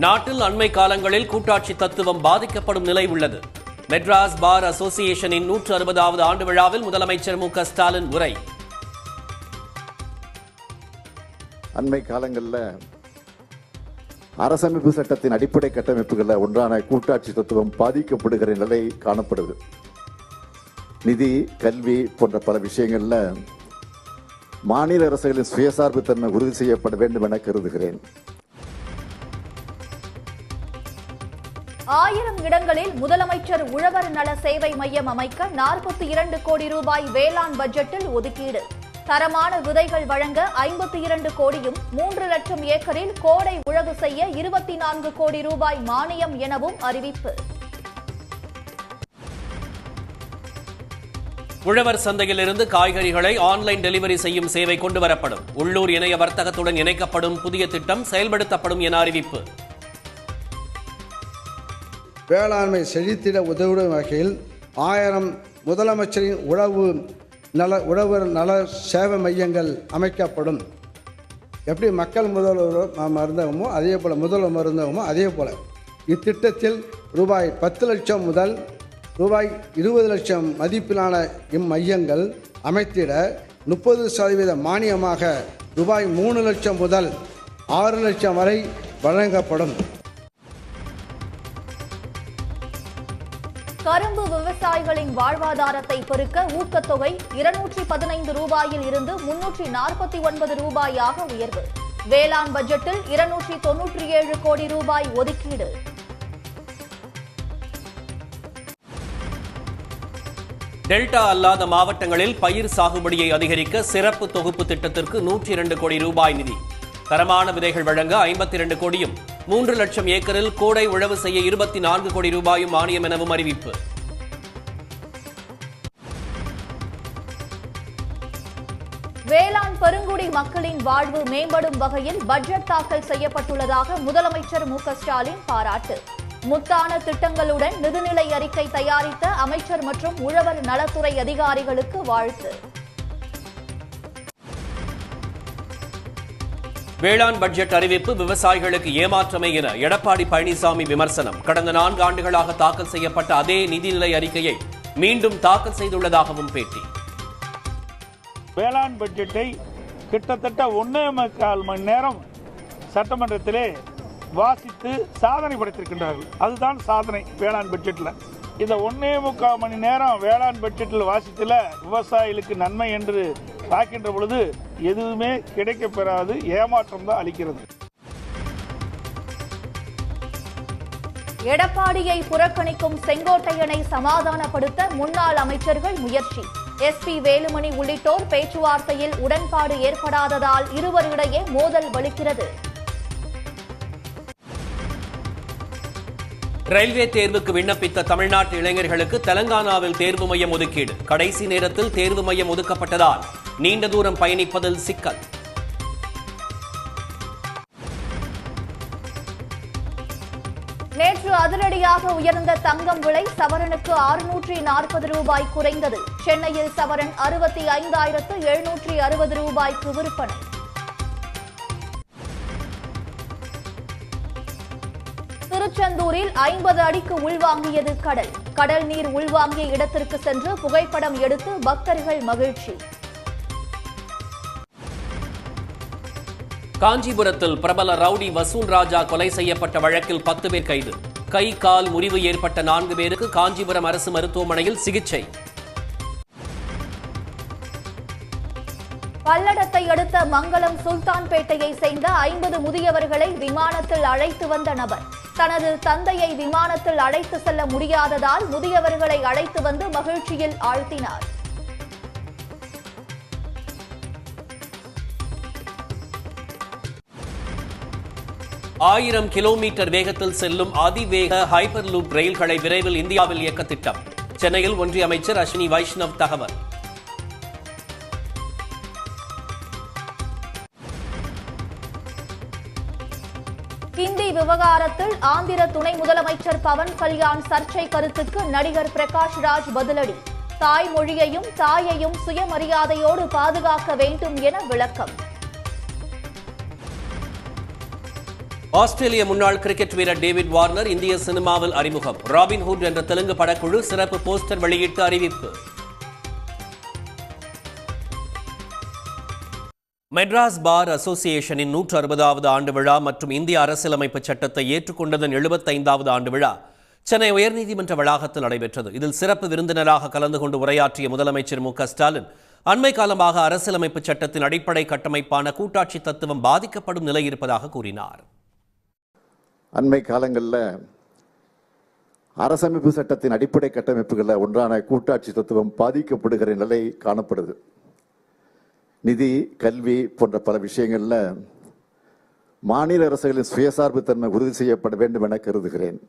நாட்டில் அண்மை காலங்களில் கூட்டாட்சி தத்துவம் பாதிக்கப்படும் நிலை உள்ளது. மெட்ராஸ் பார் அசோசியேஷனின் 160வது ஆண்டு விழாவில் முதலமைச்சர் மு.க. ஸ்டாலின் உரை. அண்மை காலங்களில் அரசமைப்பு சட்டத்தின் அடிப்படை கட்டமைப்புகளில் ஒன்றான கூட்டாட்சி தத்துவம் பாதிக்கப்படுகிற நிலை காணப்படுது. நிதி, கல்வி போன்ற பல விஷயங்கள்ல மாநில அரசுகளின் சுயசார்பு தன்மை உறுதி செய்யப்பட வேண்டும் என கருதுகிறேன். 1000 இடங்களில் முதலமைச்சர் உழவர் நல சேவை மையம் அமைக்க 42 கோடி ரூபாய் வேளாண் பட்ஜெட்டில் ஒதுக்கீடு. தரமான விதைகள் வழங்க 52 கோடியும் 3 லட்சம் ஏக்கரில் கோடை உழவு செய்ய 24 கோடி ரூபாய் மானியம் எனவும் அறிவிப்பு. உழவர் சந்தையிலிருந்து காய்கறிகளை ஆன்லைன் டெலிவரி செய்யும் சேவை கொண்டுவரப்படும். உள்ளூர் இணைய வர்த்தகத்துடன் இணைக்கப்படும் புதிய திட்டம் செயல்படுத்தப்படும் என அறிவிப்பு. வேளாண்மை செழித்திட உதவிடும் வகையில் 1000 முதலமைச்சரின் உழவர் நல சேவை மையங்கள் அமைக்கப்படும். எப்படி மக்கள் முதல்வர் மருந்தகமோ அதே போல் முதல்வர் மருந்தகமோ அதே போல் இத்திட்டத்தில் ரூபாய் 10 லட்சம் முதல் ரூபாய் 20 லட்சம் மதிப்பிலான இம்மையங்கள் அமைத்திட 30% மானியமாக ரூபாய் 3 லட்சம் முதல் 6 லட்சம் வரை வழங்கப்படும். கரும்பு விவசாயிகளின் வாழ்வாதாரத்தை பெருக்க ஊக்கத்தொகை 215 ரூபாயில் இருந்து 349 ரூபாயாக உயர்வு. வேளாண் பட்ஜெட்டில் 297 கோடி ரூபாய் ஒதுக்கீடு. டெல்டா அல்லாத மாவட்டங்களில் பயிர் சாகுபடியை அதிகரிக்க சிறப்பு தொகுப்பு திட்டத்திற்கு 102 கோடி ரூபாய் நிதி. தரமான விதைகள் வழங்க 52 கோடியும் 3 லட்சம் ஏக்கரில் கோடை உழவு செய்ய 24 கோடி ரூபாயும் மானியம் எனவும் அறிவிப்பு. வேளாண் பெருங்குடி மக்களின் வாழ்வு மேம்படும் வகையில் பட்ஜெட் தாக்கல் செய்யப்பட்டுள்ளதாக முதலமைச்சர் மு.க. ஸ்டாலின் பாராட்டு. முத்தான திட்டங்களுடன் நிதிநிலை அறிக்கை தயாரித்த அமைச்சர் மற்றும் உழவர் நலத்துறை அதிகாரிகளுக்கு வாழ்த்து. வேளாண் பட்ஜெட் அறிவிப்பு விவசாயிகளுக்கு ஏமாற்றமே என எடப்பாடி பழனிசாமி விமர்சனம். கடந்த 4 ஆண்டுகளாக தாக்கல் செய்யப்பட்ட அதே நிதிநிலை அறிக்கையை மீண்டும் தாக்கல் செய்துள்ளதாகவும் பேட்டி. வேளாண் பட்ஜெட்டை கிட்டத்தட்ட 1.25 மணி நேரம் சட்டமன்றத்திலே வாசித்து சாதனை படைத்திருக்கின்றார்கள். அதுதான் சாதனை வேளாண் பட்ஜெட்டில். இந்த 1.25 மணி நேரம் வேளாண் பட்ஜெட்டில் வாசித்துல விவசாயிகளுக்கு நன்மை என்று பார்க்கின்ற பொழுது எதுவுமே கிடைக்கப்பெறாது, ஏமாற்றம் தான் அளிக்கிறது. எடப்பாடியை புறக்கணிக்கும் செங்கோட்டையனை சமாதானப்படுத்த முன்னாள் அமைச்சர்கள் முயற்சி. எஸ்.பி. வேலுமணி உள்ளிட்டோர் பேச்சுவார்த்தையில் உடன்பாடு ஏற்படாததால் இருவரிடையே மோதல் வலுக்கிறது. ரயில்வே தேர்வுக்கு விண்ணப்பித்த தமிழ்நாட்டு இளைஞர்களுக்கு தெலங்கானாவில் தேர்வு மையம் ஒதுக்கீடு. கடைசி நேரத்தில் தேர்வு மையம் ஒதுக்கப்பட்டதால் நீண்ட தூரம் பயணிப்பதில் சிக்கல். நேற்று அதிரடியாக உயர்ந்த தங்கம் விலை சவரனுக்கு 640 ரூபாய் குறைந்தது. சென்னையில் சவரன் 65,760 ரூபாய்க்கு விற்பனை. திருச்செந்தூரில் 50 அடிக்கு உள்வாங்கியது கடல். கடல் நீர் உள்வாங்கிய இடத்திற்கு சென்று புகைப்படம் எடுத்து பக்தர்கள் மகிழ்ச்சி. காஞ்சிபுரத்தில் பிரபல ரவுடி வசூல் ராஜா கொலை செய்யப்பட்ட வழக்கில் 10 பேர் கைது. கை கால் முறிவு ஏற்பட்ட 4 பேருக்கு காஞ்சிபுரம் அரசு மருத்துவமனையில் சிகிச்சை. பல்லடத்தை அடுத்த மங்கலம் சுல்தான்பேட்டையை சேர்ந்த 50 முதியவர்களை விமானத்தில் அழைத்து வந்த நபர் தனது தந்தையை விமானத்தில் அழைத்து செல்ல முடியாததால் முதியவர்களை அழைத்து வந்து மகிழ்ச்சியில் ஆழ்த்தினார். ஆயிரம் கிலோமீட்டர் வேகத்தில் செல்லும் அதிவேக ஹைப்பர் லூப் ரயில்களை விரைவில் இந்தியாவில் இயக்க திட்டம். சென்னையில் ஒன்றிய அமைச்சர் அஸ்வினி வைஷ்ணவ் தகவல். ஹிந்தி விவகாரத்தில் ஆந்திர துணை முதலமைச்சர் பவன் கல்யாண் சர்ச்சை கருத்துக்கு நடிகர் பிரகாஷ் ராஜ் பதிலடி. தாய்மொழியையும் தாயையும் சுயமரியாதையோடு பாதுகாக்க வேண்டும் என விளக்கம். ஆஸ்திரேலிய முன்னாள் கிரிக்கெட் வீரர் டேவிட் வார்னர் இந்திய சினிமாவில் அறிமுகம். ராபின்ஹுட் என்ற தெலுங்கு படக்குழு சிறப்பு போஸ்டர் வெளியிட்டு அறிவிப்பு. மெட்ராஸ் பார் அசோசியேஷனின் 160வது ஆண்டு விழா மற்றும் இந்திய அரசியலமைப்பு சட்டத்தை ஏற்றுக்கொண்டதன் 75வது ஆண்டு விழா சென்னை உயர்நீதிமன்ற வளாகத்தில் நடைபெற்றது. இதில் சிறப்பு விருந்தினராக கலந்து கொண்டு உரையாற்றிய முதலமைச்சர் மு க ஸ்டாலின் அண்மை காலமாக அரசியலமைப்பு சட்டத்தின் அடிப்படை கட்டமைப்பான கூட்டாட்சி தத்துவம் பாதிக்கப்படும் நிலை இருப்பதாக கூறினார். அண்மை காலங்களில் அரசமைப்பு சட்டத்தின் அடிப்படை கட்டமைப்புகளில் ஒன்றான கூட்டாட்சி தத்துவம் பாதிக்கப்படுகிற நிலை காணப்படுது. நிதி, கல்வி போன்ற பல விஷயங்கள்ல மாநில அரசுகளின் சுயசார்பு தன்மை உறுதி செய்யப்பட வேண்டும் என கருதுகிறேன்.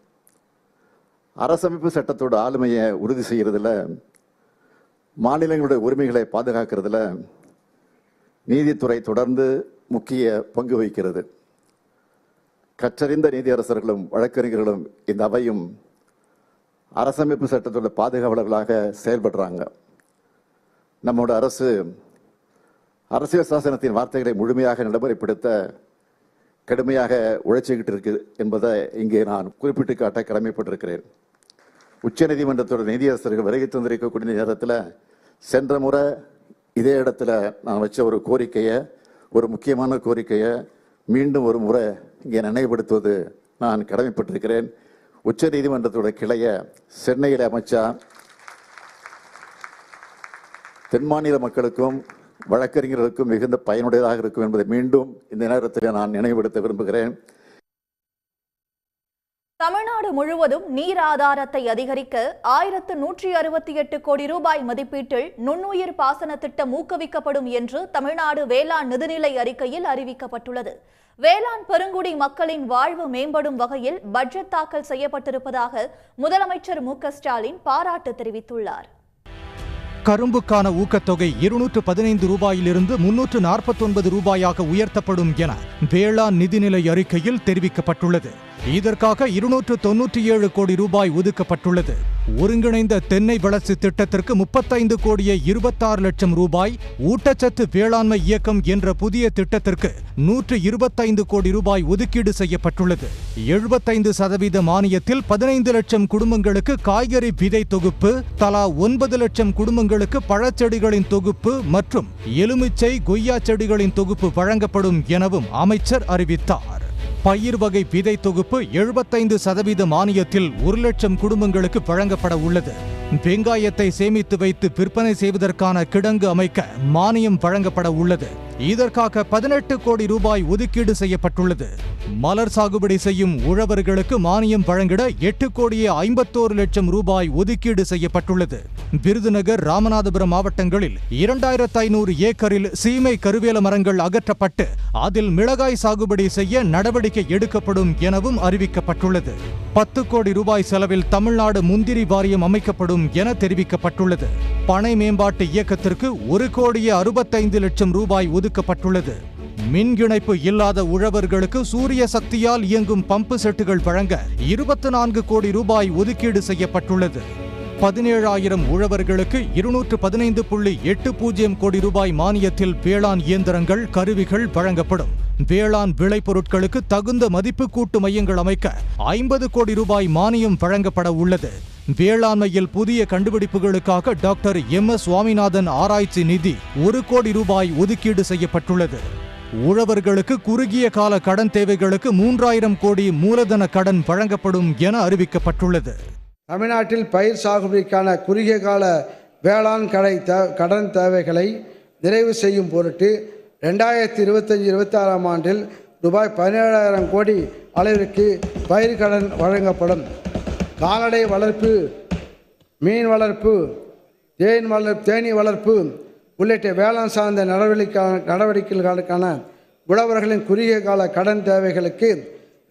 அரசமைப்பு சட்டத்தோட ஆளுமையை உறுதி செய்யறதுல, மாநிலங்களுடைய உரிமைகளை பாதுகாக்கிறதுல நீதித்துறை தொடர்ந்து முக்கிய பங்கு வகிக்கிறது. கற்றறிந்த நீதியரசர்களும் வழக்கறிஞர்களும் இந்த அவையும் அரசமைப்பு சட்டத்தோட பாதுகாவலர்களாக செயல்படுறாங்க. நம்மோட அரசு அரசியல் சாசனத்தின் வார்த்தைகளை முழுமையாக நடைமுறைப்படுத்த கடுமையாக உழைச்சிக்கிட்டு இருக்கு என்பதை இங்கே நான் குறிப்பிட்டு காட்ட கடமைப்பட்டிருக்கிறேன். உச்சநீதிமன்றத்தோட நீதியரசர்கள் வருகை தந்திருக்கக்கூடிய நேரத்தில் சென்ற முறை இதே இடத்துல நான் வச்ச ஒரு கோரிக்கையை, ஒரு முக்கியமான கோரிக்கையை மீண்டும் ஒரு முறை இங்கே நினைவுபடுத்துவது நான் கடமைப்பட்டிருக்கிறேன். உச்சநீதிமன்றத்தோட கிளையை சென்னையில் அமைச்சா தென் மாநில மக்களுக்கும் வழக்கறிஞர்களுக்கும் மிகுந்த பயனுடையதாக இருக்கும் என்பதை மீண்டும் இந்த நேரத்தில் நான் நினைவுபடுத்த விரும்புகிறேன். தமிழ்நாடு முழுவதும் நீர் ஆதாரத்தை அதிகரிக்க 1168 கோடி ரூபாய் மதிப்பீட்டில் நுண்ணுயிர் பாசன திட்டம் ஊக்குவிக்கப்படும் என்று தமிழ்நாடு வேளாண் நிதிநிலை அறிக்கையில் அறிவிக்கப்பட்டுள்ளது. வேளாண் பெருங்குடி மக்களின் வாழ்வு மேம்படும் வகையில் பட்ஜெட் தாக்கல் செய்யப்பட்டிருப்பதாக முதலமைச்சர் மு க ஸ்டாலின் பாராட்டு தெரிவித்துள்ளார். கரும்புக்கான ஊக்கத்தொகை 215 ரூபாயிலிருந்து 349 ரூபாயாக உயர்த்தப்படும் என வேளாண் நிதிநிலை அறிக்கையில் தெரிவிக்கப்பட்டுள்ளது. இதற்காக 297 கோடி ரூபாய் ஒதுக்கப்பட்டுள்ளது. ஒருங்கிணைந்த தென்னை வளர்ச்சி திட்டத்திற்கு 35 கோடியே 26 லட்சம் ரூபாய், ஊட்டச்சத்து வேளாண்மை இயக்கம் என்ற புதிய திட்டத்திற்கு 125 கோடி ரூபாய் ஒதுக்கீடு செய்யப்பட்டுள்ளது. 75% மானியத்தில் 15 லட்சம் குடும்பங்களுக்கு காய்கறி விதை தொகுப்பு, தலா 9 லட்சம் குடும்பங்களுக்கு பழச்செடிகளின் தொகுப்பு மற்றும் எலுமிச்சை, கொய்யா செடிகளின் தொகுப்பு வழங்கப்படும் எனவும் அமைச்சர் அறிவித்தார். பயிர் வகை விதை தொகுப்பு 75% மானியத்தில் 1 லட்சம் குடும்பங்களுக்கு வழங்கப்பட உள்ளது. வெங்காயத்தை சேமித்து வைத்து விற்பனை செய்வதற்கான கிடங்கு அமைக்க மானியம் வழங்கப்பட உள்ளது. இதற்காக 18 கோடி ரூபாய் ஒதுக்கீடு செய்யப்பட்டுள்ளது. மலர் சாகுபடி செய்யும் உழவர்களுக்கு மானியம் வழங்கிட 8 கோடியே 51 லட்சம் ரூபாய் ஒதுக்கீடு செய்யப்பட்டுள்ளது. விருதுநகர், ராமநாதபுரம் மாவட்டங்களில் 2500 ஏக்கரில் சீமை கருவேல மரங்கள் அகற்றப்பட்டு அதில் மிளகாய் சாகுபடி செய்ய நடவடிக்கை எடுக்கப்படும் எனவும் அறிவிக்கப்பட்டுள்ளது. 10 கோடி ரூபாய் செலவில் தமிழ்நாடு முந்திரி வாரியம் அமைக்கப்படும் என தெரிவிக்கப்பட்டுள்ளது. பனை மேம்பாட்டு இயக்கத்திற்கு 1 கோடியே 65 லட்சம் ரூபாய் ஒதுக்கப்பட்டுள்ளது. மின் இணைப்பு இல்லாத உழவர்களுக்கு சூரிய சக்தியால் இயங்கும் பம்பு செட்டுகள் வழங்க 24 கோடி ரூபாய் ஒதுக்கீடு செய்யப்பட்டுள்ளது. 17,000 உழவர்களுக்கு 215.80 கோடி ரூபாய் மானியத்தில் வேளாண் இயந்திரங்கள், கருவிகள் வழங்கப்படும். வேளாண் விளைபொருட்களுக்கு தகுந்த மதிப்பு கூட்டு மையங்கள் அமைக்க 50 கோடி ரூபாய் மானியம் வழங்கப்பட உள்ளது. வேளாண்மையில் புதிய கண்டுபிடிப்புகளுக்காக டாக்டர் MS சுவாமிநாதன் ஆராய்ச்சி நிதி 1 கோடி ரூபாய் ஒதுக்கீடு செய்யப்பட்டுள்ளது. உழவர்களுக்கு குறுகிய கால கடன் தேவைகளுக்கு 3000 கோடி மூலதன கடன் வழங்கப்படும் என அறிவிக்கப்பட்டுள்ளது. தமிழ்நாட்டில் பயிர் சாகுபடிக்கான குறுகிய கால வேளாண் கடன் தேவைகளை நிறைவு செய்யும் பொருட்டு 2025-26 ஆண்டில் ரூபாய் 17,000 கோடி அளவிற்கு பயிர் கடன் வழங்கப்படும். கால்நடை வளர்ப்பு, மீன் வளர்ப்பு, தேனீ வளர்ப்பு உள்ளிட்ட வேளாண் சார்ந்த நடவடிக்கைகளுக்கான உழவர்களின் குறுகிய கால கடன் தேவைகளுக்கு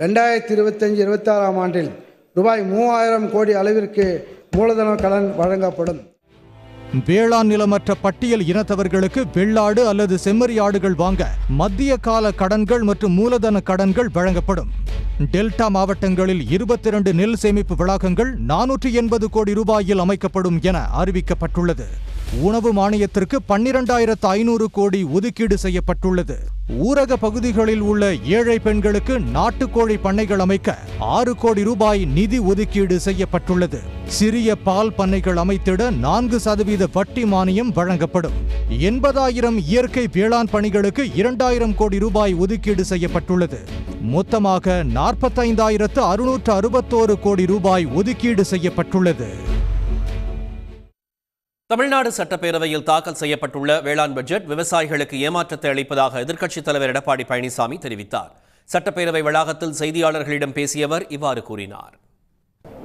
2025-26 ஆண்டில் ரூபாய் 3000 கோடி அளவிற்கு மூலதன கடன் வழங்கப்படும். வேளாண் நிலமற்ற பட்டியல் இனத்தவர்களுக்கு வெள்ளாடு அல்லது செம்மறி ஆடுகள் வாங்க மத்திய கால கடன்கள் மற்றும் மூலதன கடன்கள் வழங்கப்படும். டெல்டா மாவட்டங்களில் 22 நெல் சேமிப்பு வளாகங்கள் 480 கோடி ரூபாயில் அமைக்கப்படும் என அறிவிக்கப்பட்டுள்ளது. உணவு மானியத்திற்கு 12,500 கோடி ஒதுக்கீடு செய்யப்பட்டுள்ளது. ஊரக பகுதிகளில் உள்ள ஏழை பெண்களுக்கு நாட்டுக்கோழி பண்ணைகள் அமைக்க 6 கோடி ரூபாய் நிதி ஒதுக்கீடு செய்யப்பட்டுள்ளது. சிறிய பால் பண்ணைகள் அமைத்திட 4% வட்டி மானியம் வழங்கப்படும். 80,000 இயற்கை வேளாண் பணிகளுக்கு 2,000 கோடி ரூபாய் ஒதுக்கீடு செய்யப்பட்டுள்ளது. மொத்தமாக 45,661 கோடி ரூபாய் ஒதுக்கீடு செய்யப்பட்டுள்ளது. தமிழ்நாடு சட்டப்பேரவையில் தாக்கல் செய்யப்பட்டுள்ள வேளாண் பட்ஜெட் விவசாயிகளுக்கு ஏமாற்றத்தை அளிப்பதாக எதிர்க்கட்சித் தலைவர் எடப்பாடி பழனிசாமி தெரிவித்தார். சட்டப்பேரவை வளாகத்தில் செய்தியாளர்களிடம் பேசிய அவர் இவ்வாறு கூறினார்.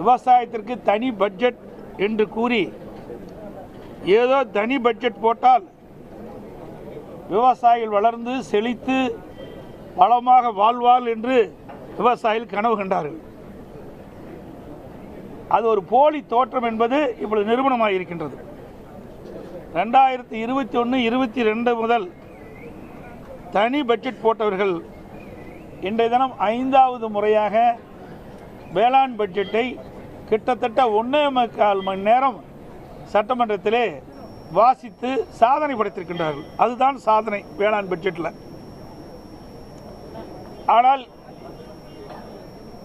விவசாயத்திற்கு தனி பட்ஜெட் என்று கூறி ஏதோ தனி பட்ஜெட் போட்டால் விவசாயிகள் வளர்ந்து செழித்து வளமாக வாழ்வாள் என்று விவசாயிகள் கனவு கண்டார்கள். அது ஒரு போலி தோற்றம் என்பது இப்பொழுது நிரூபணமாக இருக்கின்றது. 2021-22 முதல் தனி பட்ஜெட் போட்டவர்கள் இன்றைய தினம் 5வது முறையாக வேளாண் பட்ஜெட்டை கிட்டத்தட்ட 1.25 மணி நேரம் சட்டமன்றத்திலே வாசித்து சாதனை படைத்திருக்கின்றார்கள். அதுதான் சாதனை வேளாண் பட்ஜெட்டில். ஆனால்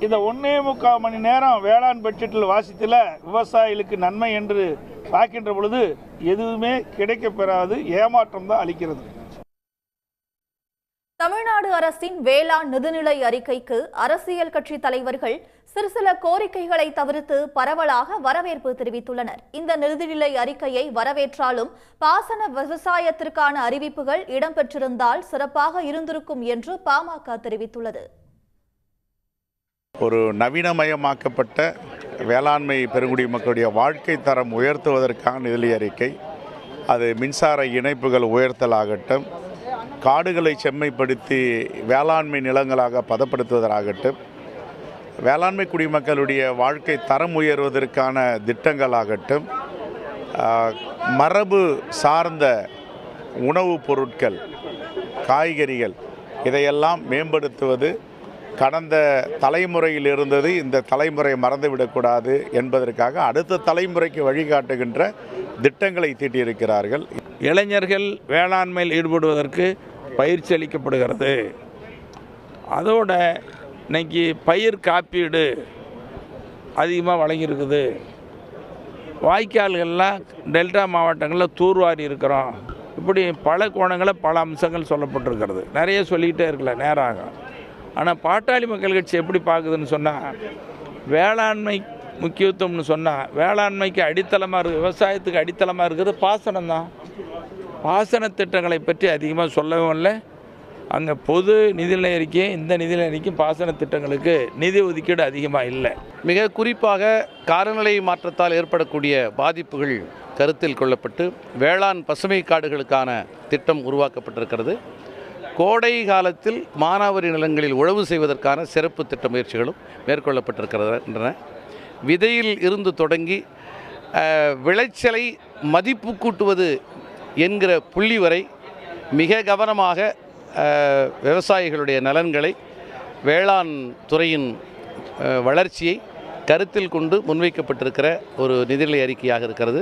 இந்த 1.25 மணி நேரம் வேளாண் பட்ஜெட்டில் வாசித்தில் விவசாயிகளுக்கு நன்மை என்று பார்க்கின்ற பொழுது எதுவுமே கிடைக்கப்பெறாது, ஏமாற்றம் தான் அளிக்கிறது. தமிழ்நாடு அரசின் வேளாண் நிதிநிலை அறிக்கைக்கு அரசியல் கட்சி தலைவர்கள் சில கோரிக்கைகளை தவிர்த்து பரவலாக வரவேற்பு தெரிவித்துள்ளனர். இந்த நிதிநிலை அறிக்கையை வரவேற்றாலும் பாசன விவசாயத்திற்கான அறிவிப்புகள் இடம்பெற்றிருந்தால் சிறப்பாக இருந்திருக்கும் என்று பாமக தெரிவித்துள்ளது. ஒரு நவீனமயமாக்கப்பட்ட வேளாண்மை பெருங்குடி மக்களுடைய வாழ்க்கை தரம் உயர்த்துவதற்கான நிதி அறிக்கை, அது மின்சார இணைப்புகள் உயர்த்தலாகட்டும், காடுகளை செம்மைப்படுத்தி வேளாண்மை நிலங்களாக பதப்படுத்துவதாகட்டும், வேளாண்மை குடிமக்களுடைய வாழ்க்கை தரம் உயர்வதற்கான திட்டங்களாகட்டும், மரபு சார்ந்த உணவுப் பொருட்கள், காய்கறிகள் இதையெல்லாம் மேம்படுத்துவது கடந்த தலைமுறையில் இருந்தது இந்த தலைமுறை மறந்துவிடக்கூடாது என்பதற்காக அடுத்த தலைமுறைக்கு வழிகாட்டுகின்ற திட்டங்களை தீட்டியிருக்கிறார்கள். இளைஞர்கள் வேளாண்மையில் ஈடுபடுவதற்கு பயிற்சி அளிக்கப்படுகிறது. அதோட இன்னைக்கு பயிர் காப்பீடு அதிகமாக வழங்கியிருக்குது. வாய்க்கால்கள்லாம் டெல்டா மாவட்டங்களில் தூர்வாரி இருக்கிறோம். இப்படி பல கோணங்களில் பல அம்சங்கள் சொல்லப்பட்டிருக்கிறது. நிறைய சொல்லிக்கிட்டே இருக்கல, நேரம் ஆகும். ஆனால் பாட்டாளி மக்கள் கட்சி எப்படி பார்க்குதுன்னு சொன்னால், வேளாண்மை முக்கியத்துவம்னு சொன்னால் வேளாண்மைக்கு அடித்தளமாக இருக்குது, விவசாயத்துக்கு அடித்தளமாக இருக்கிறது பாசனம் தான். பாசன திட்டங்களை பற்றி அதிகமாக சொல்லவும் இல்லை. அங்கே பொது நிதிநிலை அறிக்கை, இந்த நிதிநிலை அறிக்கை பாசன திட்டங்களுக்கு நிதி ஒதுக்கீடு அதிகமாக இல்லை. மிக குறிப்பாக காலநிலை மாற்றத்தால் ஏற்படக்கூடிய பாதிப்புகள் கருத்தில் கொள்ளப்பட்டு வேளாண் பசுமை காடுகளுக்கான திட்டம் உருவாக்கப்பட்டிருக்கிறது. கோடை காலத்தில் மானாவாரி நிலங்களில் உழவு செய்வதற்கான சிறப்பு திட்ட முயற்சிகளும் மேற்கொள்ளப்பட்டிருக்கின்றன. விதையில் இருந்து தொடங்கி விளைச்சலை மதிப்பு கூட்டுவது என்கிற புள்ளி வரை மிக கவனமாக விவசாயிகளுடைய நலன்களை, வேளாண் துறையின் வளர்ச்சியை கருத்தில் கொண்டு முன்வைக்கப்பட்டிருக்கிற ஒரு நிதிநிலை அறிக்கையாக இருக்கிறது.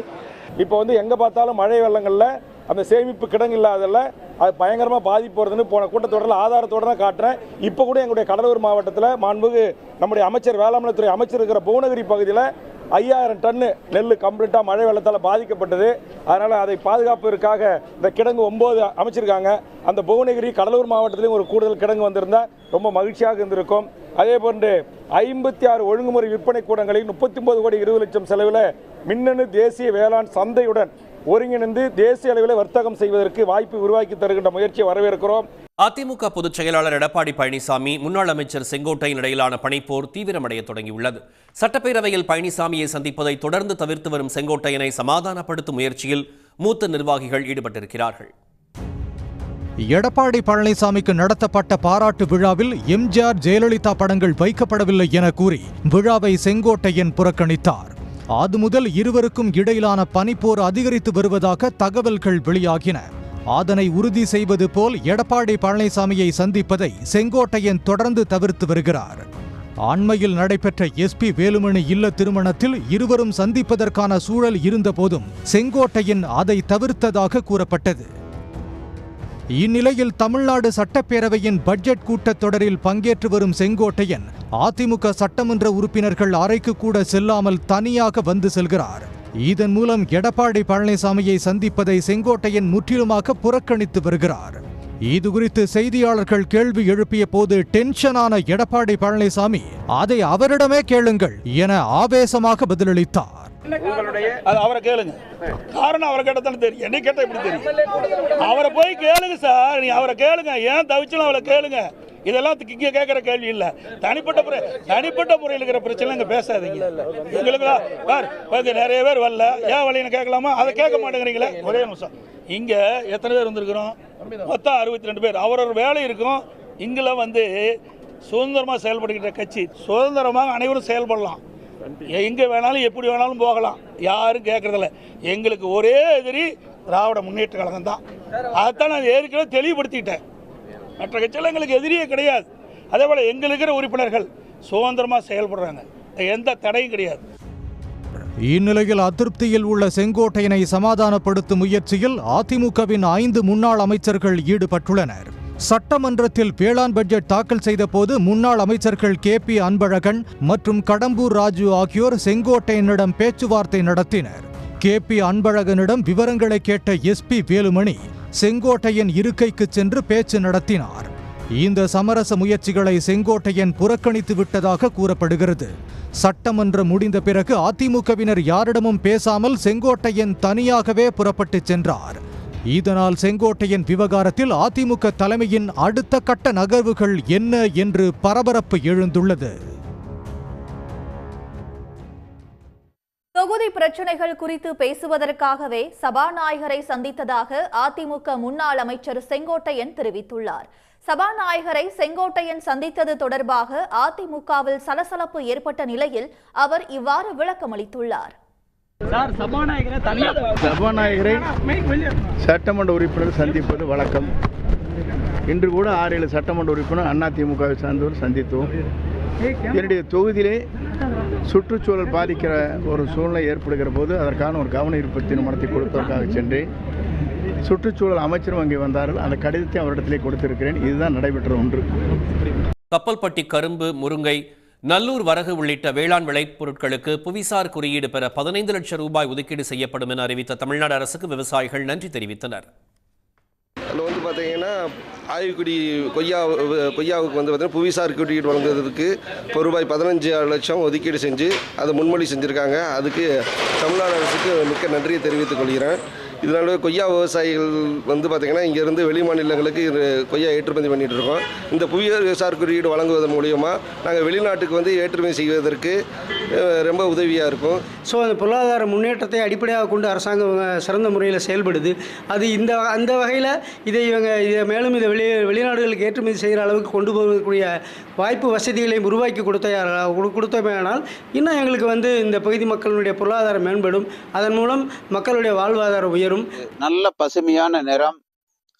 இப்போ எங்கே பார்த்தாலும் மழை வெள்ளங்களில் அந்த சேமிப்பு கிடங்கு இல்லாததில் அது பயங்கரமாக பாதிப்பு வருதுன்னு போன கூட்டத்தொடரில் ஆதாரத்தோடு தான் காட்டுறேன். இப்போ கூட எங்களுடைய கடலூர் மாவட்டத்தில் மாண்புமிகு நம்முடைய அமைச்சர் வேளாண்மைத்துறை அமைச்சர் இருக்கிற புவனகிரி பகுதியில் 5000 டன்னு நெல் கம்ப்ளீட்டாக மழை வெள்ளத்தால் பாதிக்கப்பட்டது. அதனால் அதை பாதுகாப்பதற்காக இந்த கிடங்கு 9 அமைச்சிருக்காங்க. அந்த புவனகிரி கடலூர் மாவட்டத்திலையும் ஒரு கூடுதல் கிடங்கு வந்திருந்தால் ரொம்ப மகிழ்ச்சியாக இருந்திருக்கும். அதே போன்று 56 ஒழுங்குமுறை விற்பனை கூடங்களில் 39 கோடி 20 லட்சம் செலவில் மின்னணு தேசிய வேளாண் சந்தையுடன் ஒருங்கிணைந்து தேசிய அளவில் வர்த்தகம் செய்வதற்கு வாய்ப்பு உருவாக்கி தருகின்ற முயற்சியை வரவேற்கிறோம். அதிமுக பொதுச் செயலாளர் எடப்பாடி பழனிசாமி, முன்னாள் அமைச்சர் செங்கோட்டையன் இடையிலான பணிப்போர் தீவிரமடைய தொடங்கியுள்ளது. சட்டப்பேரவையில் பழனிசாமியை சந்திப்பதை தொடர்ந்து தவிர்த்து வரும் செங்கோட்டையனை சமாதானப்படுத்தும் முயற்சியில் மூத்த நிர்வாகிகள் ஈடுபட்டிருக்கிறார்கள். எடப்பாடி பழனிசாமிக்கு நடத்தப்பட்ட பாராட்டு விழாவில் எம்ஜிஆர், ஜெயலலிதா படங்கள் வைக்கப்படவில்லை என கூறி விழாவை செங்கோட்டையன் புறக்கணித்தார். அது முதல் இருவருக்கும் இடையிலான பனிப்போர் அதிகரித்து வருவதாக தகவல்கள் வெளியாகின. அதனை உறுதி செய்வது போல் எடப்பாடி பழனிசாமியை சந்திப்பதை செங்கோட்டையன் தொடர்ந்து தவிர்த்து வருகிறார். அண்மையில் நடைபெற்ற எஸ்பி வேலுமணி இல்ல திருமணத்தில் இருவரும் சந்திப்பதற்கான சூழல் இருந்தபோதும் செங்கோட்டையன் அதை தவிர்த்ததாக கூறப்பட்டது. இந்நிலையில் தமிழ்நாடு சட்டப்பேரவையின் பட்ஜெட் கூட்டத்தொடரில் பங்கேற்று வரும் செங்கோட்டையன் அதிமுக சட்டமன்ற உறுப்பினர்கள் அறைக்கு கூட செல்லாமல் தனியாக வந்து செல்கிறார். இதன் மூலம் எடப்பாடி பழனிசாமியை சந்திப்பதை செங்கோட்டையன் முற்றிலுமாக புறக்கணித்து வருகிறார். இதுகுறித்து செய்தியாளர்கள் கேள்வி எழுப்பிய போது டென்ஷனான எடப்பாடி பழனிசாமி அதை அவரிடமே கேளுங்கள் என ஆவேசமாக பதிலளித்தார். அவரை கேளுங்க, காரணம் அவரை கேட்டதானே தெரியும், என்ன கேட்டா எப்படி தெரியும்? அவரை போய் கேளுங்க சார், நீ அவரை கேளுங்க, ஏன் தவிச்சலும் அவரை கேளுங்க. இதெல்லாம் இங்கே கேட்குற கேள்வி இல்லை. தனிப்பட்ட முறையில் இருக்கிற பிரச்சனை இங்கே பேசாதீங்க. எங்களுக்கு நிறைய பேர் வரல, ஏன் வழின்னு கேட்கலாமா? அதை கேட்க மாட்டேங்கிறீங்களே. ஒரே நிமிஷம், இங்கே எத்தனை பேர் வந்திருக்கிறோம்? மொத்தம் 62 பேர். அவரோட வேலை இருக்கும். இங்கெல்லாம் வந்து சுதந்திரமாக செயல்படுகின்ற கட்சி, சுதந்திரமாக அனைவரும் செயல்படலாம், எங்கே வேணாலும் எப்படி வேணாலும் போகலாம், யாரும் கேட்கறதில்ல. எங்களுக்கு ஒரே எதிரி திராவிட முன்னேற்ற கழகம் தான். அதைத்தான் நான் ஏற்கனவே தெளிவுபடுத்திட்டேன். மற்ற கட்சியில் எங்களுக்கு எதிரியே கிடையாது. அதே போல் எங்களுக்கு இருக்கிற உறுப்பினர்கள் சுதந்திரமாக செயல்படுறாங்க, எந்த தடையும் கிடையாது. இந்நிலையில் அதிருப்தியில் உள்ள செங்கோட்டையனை சமாதானப்படுத்தும் முயற்சியில் அதிமுகவின் 5 முன்னாள் அமைச்சர்கள் ஈடுபட்டுள்ளனர். சட்டமன்றத்தில் வேளாண் பட்ஜெட் தாக்கல் செய்த போது முன்னாள் அமைச்சர்கள் KP அன்பழகன் மற்றும் கடம்பூர் ராஜு ஆகியோர் செங்கோட்டையனிடம் பேச்சுவார்த்தை நடத்தினர். KP அன்பழகனிடம் விவரங்களை கேட்ட SP வேலுமணி செங்கோட்டையன் இருக்கைக்கு சென்று பேச்சு நடத்தினார். இந்த சமரச முயற்சிகளை செங்கோட்டையன் புறக்கணித்து விட்டதாக கூறப்படுகிறது. சட்டமன்றம் முடிந்த பிறகு அதிமுகவினர் யாரிடமும் பேசாமல் செங்கோட்டையன் தனியாகவே புறப்பட்டு சென்றார். இதனால் செங்கோட்டையன் விவகாரத்தில் அதிமுக தலைமையின் அடுத்த கட்ட நகர்வுகள் என்ன என்று பரபரப்பு எழுந்துள்ளது. தொகுதி பிரச்சனைகள் குறித்து பேசுவதற்காகவே சபாநாயகரை சந்தித்ததாக அதிமுக முன்னாள் அமைச்சர் செங்கோட்டையன் தெரிவித்துள்ளார். சபாநாயகரை செங்கோட்டையன் சந்தித்தது தொடர்பாக அதிமுகவில் சலசலப்பு ஏற்பட்ட நிலையில் அவர் இவ்வாறு விளக்கமளித்துள்ளார். சபாநாயகரை சட்டமன்ற உறுப்பினர் சந்திப்பது வழக்கம். இன்று கூட 6-7 சட்டமன்ற உறுப்பினர் அதிமுகவை சார்ந்தவர் சந்தித்தோம். என்னுடைய தொகுதியிலே சுற்றுச்சூழல் பாதிக்கிற ஒரு சூழ்நிலை ஏற்படுகிற போது அதற்கான ஒரு கவன ஈர்ப்பு தீர்மானத்தை கொடுப்பதற்காக சென்றேன். சுற்றுச்சூழல் அமைச்சரும் அங்கே வந்தார்கள். அந்த கடிதத்தை அவரிடத்திலே கொடுத்திருக்கிறேன். இதுதான் நடைபெற்ற ஒன்று. கப்பல்பட்டி கரும்பு, முருங்கை, நல்லூர் வரகு உள்ளிட்ட வேளாண் விளைபொருட்களுக்கு புவிசார் குறியீடு பெற 15 லட்சம் ரூபாய் ஒதுக்கீடு செய்யப்படும் என அறிவித்த தமிழ்நாடு அரசுக்கு விவசாயிகள் நன்றி தெரிவித்தனர். அதில் வந்து பார்த்தீங்கன்னா ஆய்வுக்குடி கொய்யாவுக்கு வந்து பார்த்தீங்கன்னா புவிசார் குறியீடு வழங்குவதற்கு ரூபாய் 15 லட்சம் ஒதுக்கீடு செஞ்சு அதை முன்மொழி செஞ்சுருக்காங்க. அதுக்கு தமிழ்நாடு அரசுக்கு மிக்க நன்றியை தெரிவித்துக் கொள்கிறேன். இதனால கொய்யா விவசாயிகள் வந்து பார்த்திங்கன்னா இங்கேருந்து வெளி மாநிலங்களுக்கு கொய்யா ஏற்றுமதி பண்ணிகிட்டு இருக்கோம். இந்த புவிசார் குறியீடு வழங்குவதன் மூலிமா நாங்கள் வெளிநாட்டுக்கு வந்து ஏற்றுமதி செய்வதற்கு ரொம்ப உதவியாக இருக்கும். ஸோ அந்த பொருளாதார முன்னேற்றத்தை அடிப்படையாக கொண்டு அரசாங்கம் சிறந்த முறையில் செயல்படுது. அது அந்த வகையில் இதை மேலும் இதை வெளிநாடுகளுக்கு ஏற்றுமதி செய்கிற அளவுக்கு கொண்டு போகக்கூடிய வாய்ப்பு வசதிகளையும் உருவாக்கி கொடுத்தோமேனால் இன்னும் எங்களுக்கு வந்து இந்த பகுதி மக்களுடைய பொருளாதாரம் மேம்படும். அதன் மூலம் மக்களுடைய வாழ்வாதாரம் உயரும். நல்ல பசுமையான நிறம்,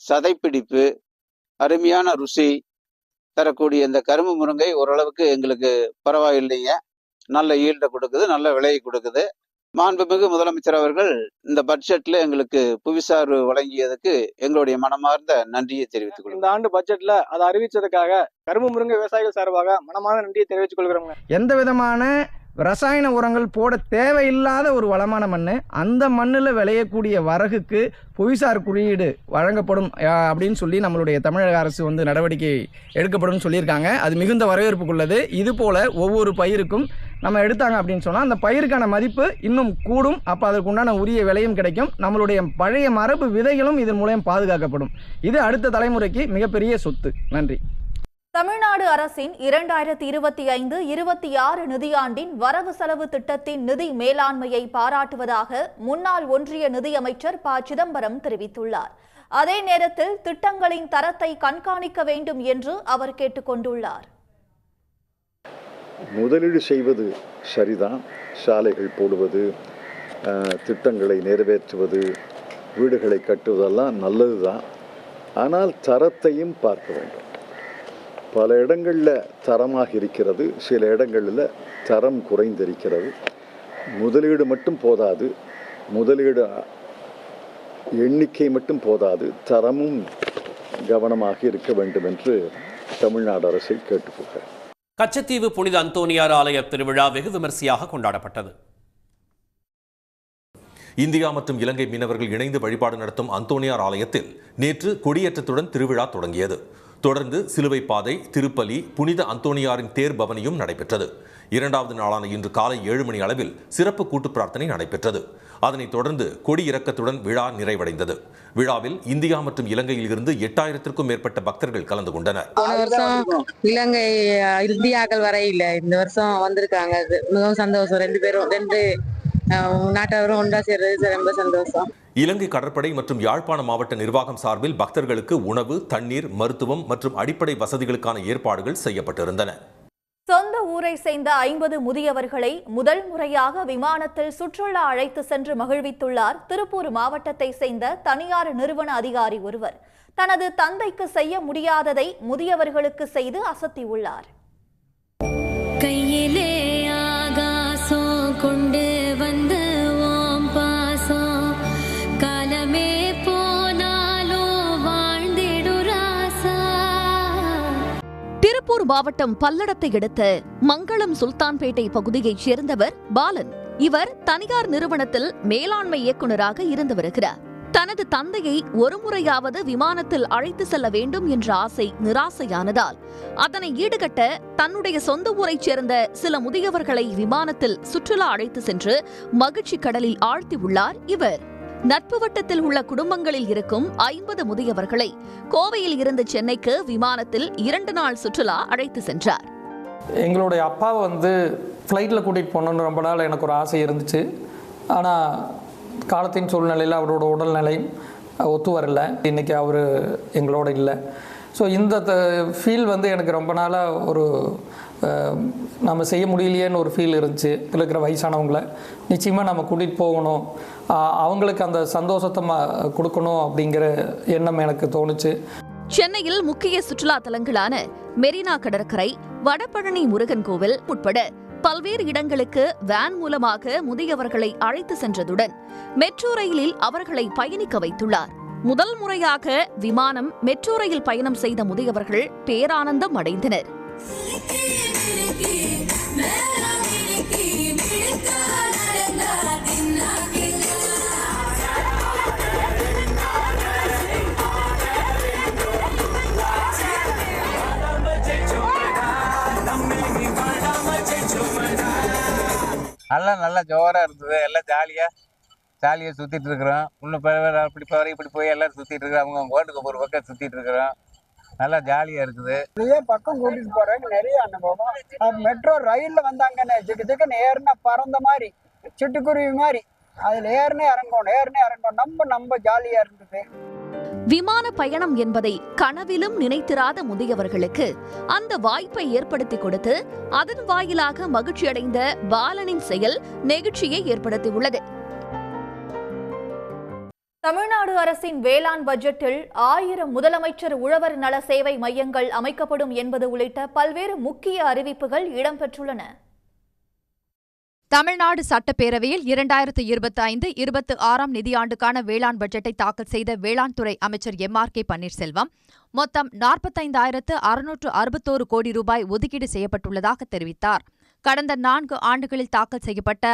சதைப்பிடிப்பு, அருமையான ருசி தரக்கூடிய இந்த கரும்பு முருங்கை ஓரளவுக்கு எங்களுக்கு பரவாயில்லைங்க. நல்ல ஈல்டை கொடுக்குது, நல்ல விலையை கொடுக்குது. மாண்புமிகு முதலமைச்சர் அவர்கள் இந்த பட்ஜெட்ல எங்களுக்கு புவிசார் வழங்கியதுக்கு எங்களுடைய மனமார்ந்த நன்றியை தெரிவித்துக் கொள்கிறோம். இந்த ஆண்டு பட்ஜெட்ல அதை அறிவிச்சதுக்காக கரும்பு முருங்கை விவசாயிகள் சார்பாக மனமான நன்றியை தெரிவித்துக் கொள்கிறோம். எந்த விதமான ரசாயன உரங்கள் போட தேவையில்லாத ஒரு வளமான மண், அந்த மண்ணில் விளையக்கூடிய வரகுக்கு புவிசார் குறியீடு வழங்கப்படும் அப்படின்னு சொல்லி நம்மளுடைய தமிழக அரசு வந்து நடவடிக்கை எடுக்கப்படும் சொல்லியிருக்காங்க. அது மிகுந்த வரவேற்புக்குள்ளது. இது போல் ஒவ்வொரு பயிருக்கும் நம்ம எடுத்தாங்க அப்படின்னு சொன்னால் அந்த பயிருக்கான மதிப்பு இன்னும் கூடும். அப்போ அதற்கு உண்டான உரிய விலையும் கிடைக்கும். நம்மளுடைய பழைய மரபு விதைகளும் இதன் மூலம் பாதுகாக்கப்படும். இது அடுத்த தலைமுறைக்கு மிகப்பெரிய சொத்து. நன்றி. தமிழ்நாடு அரசின் 2025-26 நிதியாண்டின் வரவு செலவு திட்டத்தின் நிதி மேலாண்மையை பாராட்டுவதாக முன்னாள் ஒன்றிய நிதியமைச்சர் ப. சிதம்பரம் தெரிவித்துள்ளார். அதே நேரத்தில் திட்டங்களின் தரத்தை கண்காணிக்க வேண்டும் என்று அவர் கேட்டுக்கொண்டுள்ளார். முதலீடு செய்வது சரிதான். சாலைகள் போடுவது, திட்டங்களை நிறைவேற்றுவது, வீடுகளை கட்டுவதெல்லாம் நல்லது தான். ஆனால் தரத்தையும் பார்க்க வேண்டும். பல இடங்களில் தரமாக இருக்கிறது, சில இடங்களில் தரம் குறைந்திருக்கிறது. முதலீடு மட்டும் போதாது, முதலீடு எண்ணிக்கை மட்டும் போதாது, தரமும் கவனமாக இருக்க வேண்டும் என்று தமிழ்நாடு அரசை கேட்டுக்கொள்கிறேன். கச்சத்தீவு புனித அந்தோனியார் ஆலய திருவிழா வெகு விமர்சையாக கொண்டாடப்பட்டது. இந்தியா மற்றும் இலங்கை மீனவர்கள் இணைந்து வழிபாடு நடத்தும் அந்தோனியார் ஆலயத்தில் நேற்று கொடியேற்றத்துடன் திருவிழா தொடங்கியது. தொடர்ந்து சிலுவை பாதை, திருப்பலி, புனித அந்தோனியாரின் தேர் பவனியும் நடைபெற்றது. இரண்டாவது நாளான இன்று காலை 7 மணி அளவில் சிறப்பு கூட்டு பிரார்த்தனை நடைபெற்றது. அதனைத் தொடர்ந்து கொடி இறக்கத்துடன் விழா நிறைவடைந்தது. விழாவில் இந்தியா மற்றும் இலங்கையில் இருந்து 8000க்கும் மேற்பட்ட பக்தர்கள் கலந்து கொண்டனர். போன வருஷம் இலங்கை இந்தியாக்கள் வர இல்லை, இந்த வருஷம் வந்திருக்காங்க. மிகவும் சந்தோஷம். ரெண்டு நாட்டவரும் ஒன்றா சேர்றது ரொம்ப சந்தோஷம். இலங்கை கடற்படை மற்றும் யாழ்ப்பாண மாவட்ட நிர்வாகம் சார்பில் பக்தர்களுக்கு உணவு, தண்ணீர், மருத்துவம் மற்றும் அடிப்படை வசதிகளுக்கான ஏற்பாடுகள் செய்யப்பட்டிருந்தன. சொந்த ஊரை சேர்ந்த 50 முதியவர்களை முதல் முறையாக விமானத்தில் சுற்றுலா அழைத்து சென்று மகிழ்வித்துள்ளார் திருப்பூர் மாவட்டத்தை சேர்ந்த தனியார் நிறுவன அதிகாரி ஒருவர். தனது தந்தைக்கு செய்ய முடியாததை முதியவர்களுக்கு செய்து அசத்தியுள்ளார். கையிலே ஆகாசம் கொண்டு வந்த ஓம் பாசம், காலமே போனாலும் வாழ்ந்திடுராசா. திருப்பூர் மாவட்டம் பல்லடத்தை அடுத்த மங்களம் சுல்தான்பேட்டை பகுதியைச் சேர்ந்தவர் பாலன். இவர் தனியார் நிறுவனத்தில் மேலாண்மை இயக்குநராக இருந்து வருகிறார். தனது தந்தையை ஒருமுறையாவது விமானத்தில் அழைத்து செல்ல வேண்டும் என்ற ஆசை நிராசையானதால் அதனை ஈடுகட்ட தன்னுடைய சொந்த ஊரைச் சேர்ந்த சில முதியவர்களை விமானத்தில் சுற்றுலா அழைத்து சென்று மகிழ்ச்சி கடலில் ஆழ்த்தியுள்ளார் இவர். நட்பு வட்டத்தில் உள்ள குடும்பங்களில் இருக்கும் 50 முதியவர்களை கோவையில் இருந்து சென்னைக்கு விமானத்தில் 2 நாள் சுற்றுலா அழைத்து சென்றார். எங்களுடைய அப்பாவை ஃப்ளைட்டில் கூட்டிகிட்டு போகணுன்னு ரொம்ப நாள் எனக்கு ஒரு ஆசை இருந்துச்சு. ஆனால் காலத்தின் சூழ்நிலையில் அவரோட உடல்நிலை ஒத்து வரல. இன்றைக்கி அவர் எங்களோட இல்லை. ஸோ இந்த ஃபீல் எனக்கு ரொம்ப நாளாக ஒரு நம்ம செய்ய முடியலையேன்னு ஒரு ஃபீல் இருந்துச்சு. இதில் இருக்கிற வயசானவங்களை நிச்சயமாக நம்ம கூட்டிகிட்டு போகணும், அவங்களுக்கு அந்த சந்தோஷத்தை கொடுக்கணும் அப்படிங்கிற எண்ணம் எனக்கு தோணுச்சு. சென்னையில் முக்கிய சுற்றுலா தலங்களான மெரினா கடற்கரை, வடபழனி முருகன் கோவில் உட்பட பல்வேறு இடங்களுக்கு வேன் மூலமாக முதியவர்களை அழைத்து சென்றதுடன் மெட்ரோ ரயிலில் அவர்களை பயணிக்க வைத்துள்ளார். முதல் முறையாக விமானம், மெட்ரோ ரயில் பயணம் செய்த முதியவர்கள் பேரானந்தம் அடைந்தனர். நல்லா ஜோராக இருந்தது. எல்லாம் ஜாலியாக சுற்றிட்டு இருக்கிறோம். இன்னும் இப்படி போய் எல்லோரும் சுற்றிட்டு இருக்கிறோம். அவங்க ஓட்டுக்கு ஒரு பக்கம் சுற்றிட்டு இருக்கிறோம். நல்லா ஜாலியாக இருக்குது. நிறைய பக்கம் கூட்டிகிட்டு போகிறாங்க. நிறைய அனுபவம். மெட்ரோ ரயிலில் வந்தாங்கன்னு ஜிக்கு ஏறினா பறந்த மாதிரி, சிட்டுக்குருவி மாதிரி அதில் ஏறினே இறங்கணும். நம்ம ஜாலியாக இருந்தது. விமான பயணம் என்பதை கனவிலும் நினைத்திராத முதியவர்களுக்கு அந்த வாய்ப்பை ஏற்படுத்தி கொடுத்து அதன் வாயிலாக மகிழ்ச்சியடைந்த பாலனின் செயல் நெகிழ்ச்சியை ஏற்படுத்தியுள்ளது. தமிழ்நாடு அரசின் வேளாண் பட்ஜெட்டில் 1000 முதலமைச்சர் உழவர் நல சேவை மையங்கள் அமைக்கப்படும் என்பது உள்ளிட்ட பல்வேறு முக்கிய அறிவிப்புகள் இடம்பெற்றுள்ளன. தமிழ்நாடு சட்டப்பேரவையில் 2025-26 நிதியாண்டுக்கான வேளாண் பட்ஜெட்டை தாக்கல் செய்த வேளாண் துறை அமைச்சர் MRK பன்னீர்செல்வம் மொத்தம் 45,661 கோடி ரூபாய் ஒதுக்கீடு செய்யப்பட்டுள்ளதாக தெரிவித்தார். கடந்த 4 ஆண்டுகளில் தாக்கல் செய்யப்பட்ட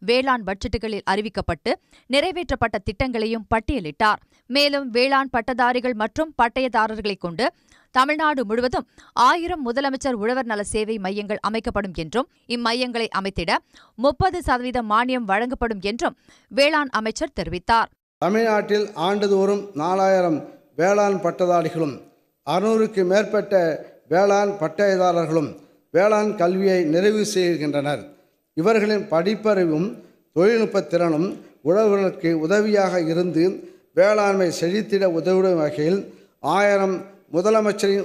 வேளாண் பட்ஜெட்டுகளில் அறிவிக்கப்பட்டு நிறைவேற்றப்பட்ட திட்டங்களையும் பட்டியலிட்டார். மேலும் வேளாண் பட்டதாரிகள் மற்றும் பட்டயதாரர்களைக் கொண்டு தமிழ்நாடு முழுவதும் 1000 முதலமைச்சர் உழவர் நல சேவை மையங்கள் அமைக்கப்படும் என்றும் இம்மையங்களை அமைத்திட 30% மானியம் வழங்கப்படும் என்றும் வேளாண் அமைச்சர் தெரிவித்தார். தமிழ்நாட்டில் ஆண்டுதோறும் 4000 வேளாண் பட்டதாரிகளும் 600க்கு மேற்பட்ட வேளாண் பட்டயதாரர்களும் வேளாண் கல்வியை நிறைவு செய்கின்றனர். இவர்களின் படிப்பறிவும் தொழில்நுட்பத் திறனும் உழவர்களுக்கு உதவியாக இருந்து வேளாண்மை செழித்திட உதவிடும் வகையில் 1000 முதலமைச்சரின்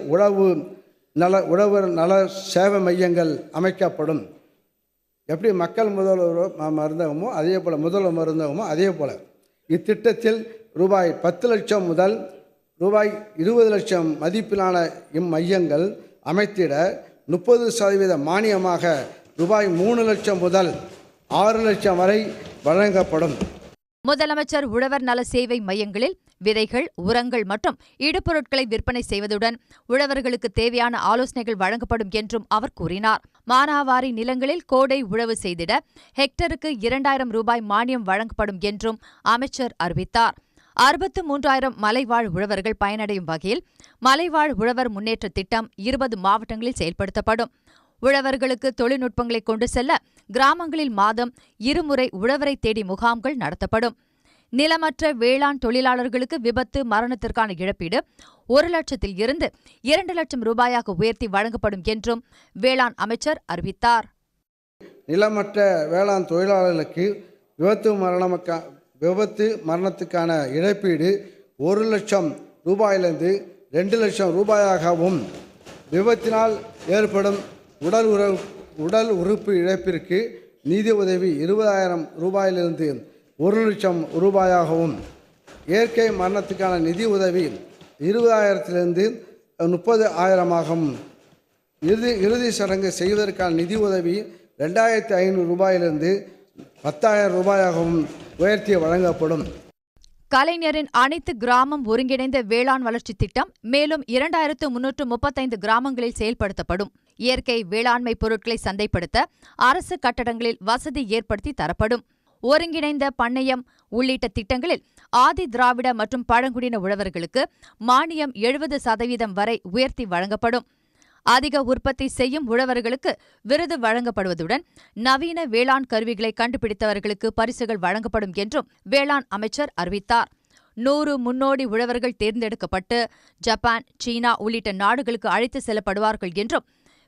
உழவர் நல சேவை மையங்கள் அமைக்கப்படும். எப்படி மக்கள் முதல்வர் மருந்தகமோ அதே போல் முதல்வர் மருந்தகமோ அதே போல் இத்திட்டத்தில் ரூபாய் 10 லட்சம் முதல் ரூபாய் 20 லட்சம் மதிப்பிலான இம்மையங்கள் அமைத்திட 30% மானியமாக ரூபாய் 3 லட்சம் முதல் 6 லட்சம் வரை வழங்கப்படும். முதலமைச்சர் உழவர் நல சேவை மையங்களில் விதைகள், உரங்கள் மற்றும் இடுபொருட்களை விற்பனை செய்வதுடன் உழவர்களுக்கு தேவையான ஆலோசனைகள் வழங்கப்படும் என்றும் அவர் கூறினார். மானாவாரி நிலங்களில் கோடை உழவு செய்திட ஹெக்டருக்கு 2000 ரூபாய் மானியம் வழங்கப்படும் என்றும் அமைச்சர் அறிவித்தார். 63,000 மலைவாழ் உழவர்கள் பயனடையும் வகையில் மலைவாழ் உழவர் முன்னேற்ற திட்டம் 20 மாவட்டங்களில் செயல்படுத்தப்படும். உழவர்களுக்கு தொழில்நுட்பங்களை கொண்டு செல்ல கிராமங்களில் மாதம் 2 முறை உழவரை தேடி முகாம்கள் நடத்தப்படும். நிலமற்ற வேளாண் தொழிலாளர்களுக்கு விபத்து மரணத்திற்கான இழப்பீடு 1 லட்சத்தில் இருந்து 2 லட்சம் ரூபாயாக உயர்த்தி வழங்கப்படும் என்றும் வேளாண் அமைச்சர் அறிவித்தார். நிலமற்ற வேளாண் தொழிலாளர்களுக்கு விபத்து மரணத்துக்கான இழப்பீடு 1 லட்சம் ரூபாயிலிருந்து 2 லட்சம் ரூபாயாகவும், விபத்தினால் ஏற்படும் உடல் உறுப்பு இழப்பிற்கு நிதி உதவி 20,000 ரூபாயிலிருந்து 1 லட்சம் ரூபாயாகவும், இயற்கை மரணத்துக்கான நிதி உதவி 20,000 30,000ஆகவும், இறுதி சடங்கு செய்வதற்கான நிதி உதவி 2,500 ரூபாயிலிருந்து 10,000 ரூபாயாகவும் உயர்த்தி வழங்கப்படும். கலைஞரின் அனைத்து கிராமம் ஒருங்கிணைந்த வேளாண் வளர்ச்சி திட்டம் மேலும் 2,335 கிராமங்களில் செயல்படுத்தப்படும். இயற்கை வேளாண்மை பொருட்களை சந்தைப்படுத்த அரசு கட்டடங்களில் வசதி ஏற்படுத்தி தரப்படும். ஒருங்கிணைந்த பண்ணையம் உள்ளிட்ட திட்டங்களில் ஆதி திராவிட மற்றும் பழங்குடியின உழவர்களுக்கு மானியம் 70% வரை உயர்த்தி வழங்கப்படும். அதிக உற்பத்தி செய்யும் உழவர்களுக்கு விருது வழங்கப்படுவதுடன் நவீன வேளாண் கருவிகளை கண்டுபிடித்தவர்களுக்கு பரிசுகள் வழங்கப்படும் என்றும் வேளாண் அமைச்சர் அறிவித்தார். 100 முன்னோடி உழவர்கள் தேர்ந்தெடுக்கப்பட்டு ஜப்பான், சீனா உள்ளிட்ட நாடுகளுக்கு அழைத்து செல்லப்படுவார்கள் என்றும்,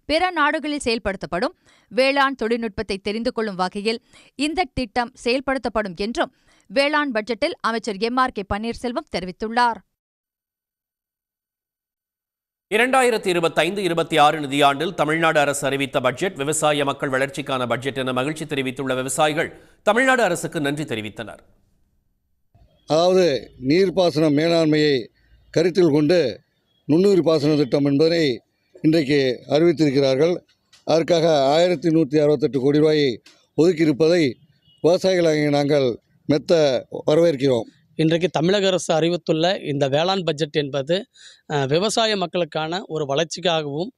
பிற நாடுகளில் செயல்படுத்தப்படும் வேளாண் தொழில்நுட்பத்தை தெரிந்து கொள்ளும் வகையில் இந்த திட்டம் செயல்படுத்தப்படும் என்றும் வேளாண் பட்ஜெட்டில் அமைச்சர் MRK பன்னீர்செல்வம் தெரிவித்துள்ளார். 2025-26 நிதியாண்டில் தமிழ்நாடு அரசு அறிவித்த பட்ஜெட் விவசாய மக்கள் வளர்ச்சிக்கான பட்ஜெட் என மகிழ்ச்சி தெரிவித்துள்ள விவசாயிகள் தமிழ்நாடு அரசுக்கு நன்றி தெரிவித்தனர். அதாவது நீர்ப்பாசன மேலாண்மையை கருத்தில் கொண்டு நுண்ணுயிர் பாசன திட்டம் என்பதை இன்றைக்கு அறிவித்திருக்கிறார்கள். அதற்காக 1,168 கோடி ரூபாயை ஒதுக்கியிருப்பதை விவசாயிகளாகிய நாங்கள் மெத்த வரவேற்கிறோம். இன்றைக்கு தமிழக அரசு அறிவித்துள்ள இந்த வேளாண் பட்ஜெட் என்பது விவசாய மக்களுக்கான ஒரு வளர்ச்சிக்காகவும்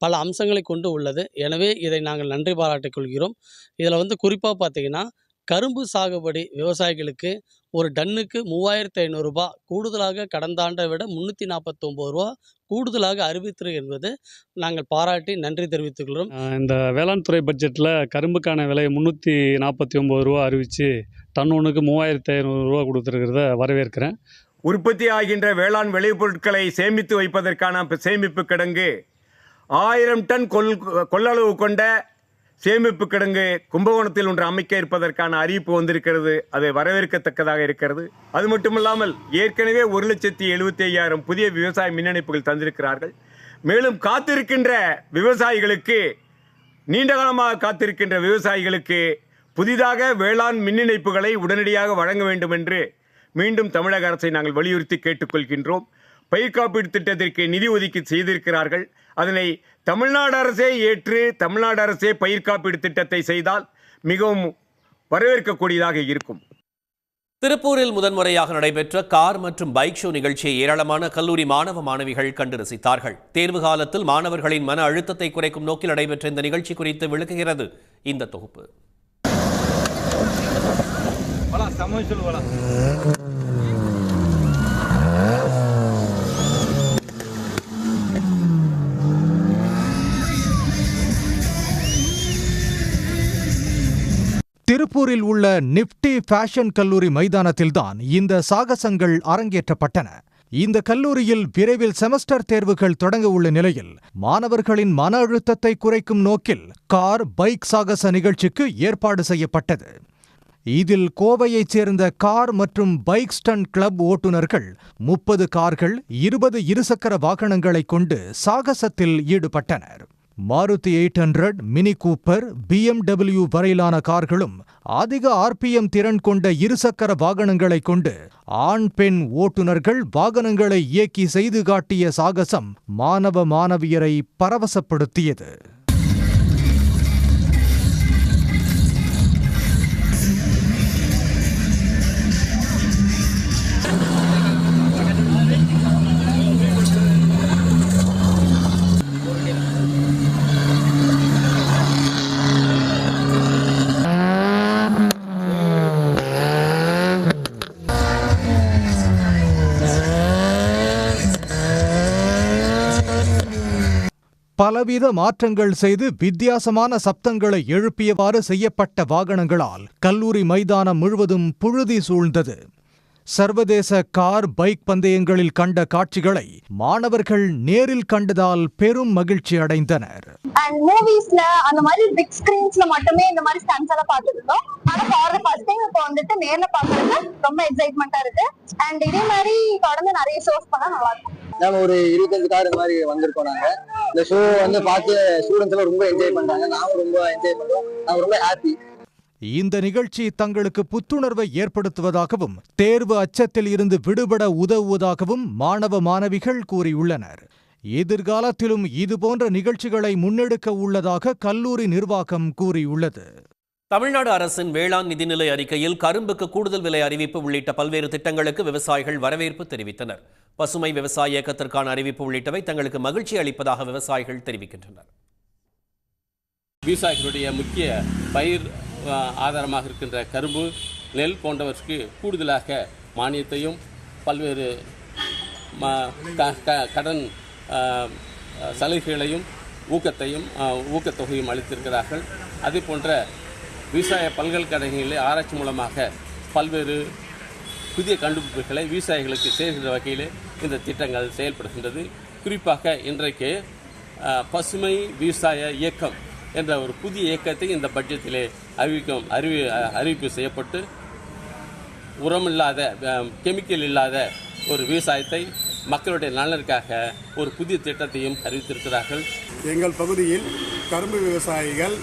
பல அம்சங்களை கொண்டு உள்ளது. எனவே இதை நாங்கள் நன்றி பாராட்டிக் கொள்கிறோம். இதில் குறிப்பாக பார்த்திங்கன்னா கரும்பு சாகுபடி விவசாயிகளுக்கு ஒரு டன்னுக்கு 3,500 ரூபா கூடுதலாக கடந்த ஆண்டை விட 349 ரூபா கூடுதலாக அறிவித்திரு என்பது நாங்கள் பாராட்டி நன்றி தெரிவித்துக் கொள்கிறோம். இந்த வேளாண் துறை பட்ஜெட்டில் கரும்புக்கான விலை 349 ரூபா அறிவித்து டன் ஒன்றுக்கு 3,500 ரூபா கொடுத்துருக்கிறத வரவேற்கிறேன். உற்பத்தி ஆகின்ற வேளாண் விளைபொருட்களை சேமித்து வைப்பதற்கான சேமிப்பு கிடங்கு 1000 டன் கொள்ளளவு கொண்ட சேமிப்பு கிடங்கு கும்பகோணத்தில் ஒன்று அமைக்க இருப்பதற்கான அறிவிப்பு வந்திருக்கிறது. அது வரவேற்கத்தக்கதாக இருக்கிறது. அது மட்டுமல்லாமல் ஏற்கனவே 1,75,000 புதிய விவசாய மின் இணைப்புகள் தந்திருக்கிறார்கள். மேலும் காத்திருக்கின்ற விவசாயிகளுக்கு, நீண்ட காலமாக காத்திருக்கின்ற விவசாயிகளுக்கு புதிதாக வேளாண் மின் இணைப்புகளை உடனடியாக வழங்க வேண்டும் என்று மீண்டும் தமிழக அரசை நாங்கள் வலியுறுத்தி கேட்டுக்கொள்கின்றோம். பயிர் காப்பீடு திட்டத்திற்கு நிதி ஒதுக்கீடு செய்திருக்கிறார்கள். அதனை தமிழ்நாடு அரசே ஏற்று தமிழ்நாடு அரசே பயிர் காப்பீடு திட்டத்தை செய்தால் மிகவும் வரவேற்கக்கூடியதாக இருக்கும். திருப்பூரில் முதன்முறையாக நடைபெற்ற கார் மற்றும் பைக் ஷோ நிகழ்ச்சியை ஏராளமான கல்லூரி மாணவ மாணவிகள் கண்டு ரசித்தார்கள். தேர்வு காலத்தில் மாணவர்களின் மன அழுத்தத்தை குறைக்கும் நோக்கில் நடைபெற்ற இந்த நிகழ்ச்சி குறித்து விளக்குகிறது இந்த தொகுப்பு. திருப்பூரில் உள்ள நிப்டி ஃபேஷன் கல்லூரி மைதானத்தில்தான் இந்த சாகசங்கள் அரங்கேற்றப்பட்டன. இந்த கல்லூரியில் விரைவில் செமஸ்டர் தேர்வுகள் தொடங்க உள்ள நிலையில் மாணவர்களின் மன அழுத்தத்தை குறைக்கும் நோக்கில் கார், பைக் சாகச நிகழ்ச்சிக்கு ஏற்பாடு செய்யப்பட்டது. இதில் கோவையைச் சேர்ந்த கார் மற்றும் பைக் ஸ்டண்ட் கிளப் ஓட்டுநர்கள் 30 கார்கள், 20 இருசக்கர வாகனங்களை கொண்டு சாகசத்தில் ஈடுபட்டனர். மாருதி 800, மினி கூப்பர், BMW வரையிலான கார்களும் அதிக RPM திறன் கொண்ட இருசக்கர வாகனங்களை கொண்டு ஆண் பெண் ஓட்டுநர்கள் வாகனங்களை இயக்கி செய்து காட்டிய சாகசம் மாணவ மாணவியரை பரவசப்படுத்தியது. பலவித மாற்றங்கள் செய்து வித்தியாசமான சப்தங்களை எழுப்பியவாறு செய்யப்பட்ட வாகனங்களால் கல்லூரி மைதானம் முழுவதும் புழுதி சூழ்ந்தது. சர்வதேச கார் பைக் பந்தயங்களில் கண்ட காட்சிகளை மாணவர்கள் நேரில் கண்டதால் பெரும் மகிழ்ச்சி அடைந்தனர். மூவிஸ்ல அந்த மாதிரி பிக் ஸ்கிரீன்ஸ்ல மட்டுமே இந்த மாதிரி ஸ்டன்ஸ் எல்லாம் பார்த்துருந்தோம். ஆனா ஃபார் தி ஃபர்ஸ்ட் டைம் இப்போ வந்துட்டு நேர்ல பார்க்கறது ரொம்ப எக்ஸைட்மெண்டா இருக்கு. அண்ட் இதே மாதிரி தொடர்ந்து நிறைய ஷோஸ் பண்ணா நல்லா இருக்கும். நாங்க ஒரு 25 கார் மாதிரி வந்திருக்கோம். நாங்க இந்த ஷோ பார்த்து ஸ்டூடெண்ட்ஸ் எல்லாம் ரொம்ப என்ஜாய் பண்றாங்க. நாங்களும் ரொம்ப என்ஜாய் பண்றோம். நாங்க ரொம்ப ஹாப்பி. இந்த நிகழ்ச்சி தங்களுக்கு புத்துணர்வை ஏற்படுத்துவதாகவும் தேர்வு அச்சத்தில் இருந்து விடுபட உதவுவதாகவும் மாணவ மாணவிகள் கூறியுள்ளனர். எதிர்காலத்திலும் இதுபோன்ற நிகழ்ச்சிகளை முன்னெடுக்க உள்ளதாக கல்லூரி நிர்வாகம் கூறியுள்ளது. தமிழ்நாடு அரசின் வேளாண் நிதிநிலை அறிக்கையில் கரும்புக்கு கூடுதல் விலை அறிவிப்பு உள்ளிட்ட பல்வேறு திட்டங்களுக்கு விவசாயிகள் வரவேற்பு தெரிவித்தனர். பசுமை விவசாய இயக்கத்திற்கான அறிவிப்பு உள்ளிட்டவை தங்களுக்கு மகிழ்ச்சி அளிப்பதாக விவசாயிகள் தெரிவிக்கின்றனர். விவசாயிகளுடைய முக்கிய பயிர் ஆதாரமாக இருக்கின்ற கரும்பு, நெல் போன்றவற்றுக்கு கூடுதலாக மானியத்தையும் பல்வேறு கடன் சலுகைகளையும் ஊக்கத்தொகையும் அளித்திருக்கிறார்கள். அதே போன்ற விவசாய பல்கலைக்கழகங்களில் ஆராய்ச்சி மூலமாக பல்வேறு புதிய கண்டுபிடிப்புகளை விவசாயிகளுக்கு சேர்கின்ற வகையில் இந்த திட்டங்கள் செயல்படுகின்றது. குறிப்பாக இன்றைக்கு பசுமை விவசாய இயக்கம் என்ற ஒரு புதிய இயக்கத்தை இந்த பட்ஜெட்டிலே அறிவிப்பு செய்யப்பட்டு உரமில்லாத கெமிக்கல் இல்லாத ஒரு விவசாயத்தை மக்களுடைய நலனுக்காக ஒரு புதிய திட்டத்தையும் அறிவித்திருக்கிறார்கள். எங்கள் பகுதியில் கரும்பு விவசாயிகள்